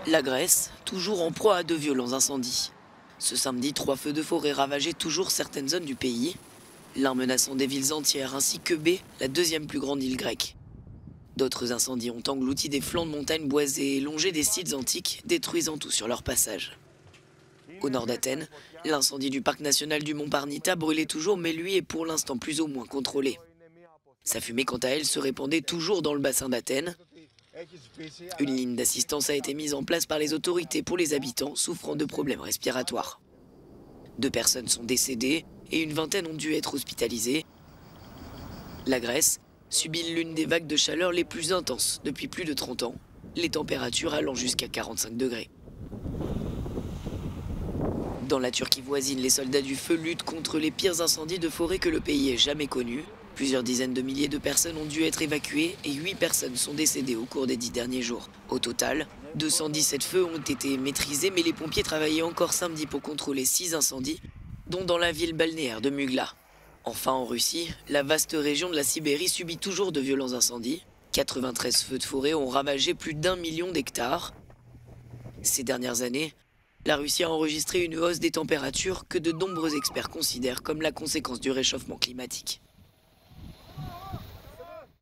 La Grèce, toujours en proie à de violents incendies. Ce samedi, 3 feux de forêt ravageaient toujours certaines zones du pays, l'un menaçant des villes entières ainsi que B, la deuxième plus grande île grecque. D'autres incendies ont englouti des flancs de montagnes boisées et longé des sites antiques, détruisant tout sur leur passage. Au nord d'Athènes, l'incendie du parc national du Mont Parnita brûlait toujours, mais lui est pour l'instant plus ou moins contrôlé. Sa fumée, quant à elle, se répandait toujours dans le bassin d'Athènes. Une ligne d'assistance a été mise en place par les autorités pour les habitants souffrant de problèmes respiratoires. 2 personnes sont décédées et une vingtaine ont dû être hospitalisées. La Grèce subit l'une des vagues de chaleur les plus intenses depuis plus de 30 ans, les températures allant jusqu'à 45 degrés. Dans la Turquie voisine, les soldats du feu luttent contre les pires incendies de forêt que le pays ait jamais connus. Plusieurs dizaines de milliers de personnes ont dû être évacuées et 8 personnes sont décédées au cours des 10 derniers jours. Au total, 217 feux ont été maîtrisés, mais les pompiers travaillaient encore samedi pour contrôler 6 incendies, dont dans la ville balnéaire de Mugla. Enfin, en Russie, la vaste région de la Sibérie subit toujours de violents incendies. 93 feux de forêt ont ravagé plus d'1 million d'hectares. Ces dernières années, la Russie a enregistré une hausse des températures que de nombreux experts considèrent comme la conséquence du réchauffement climatique.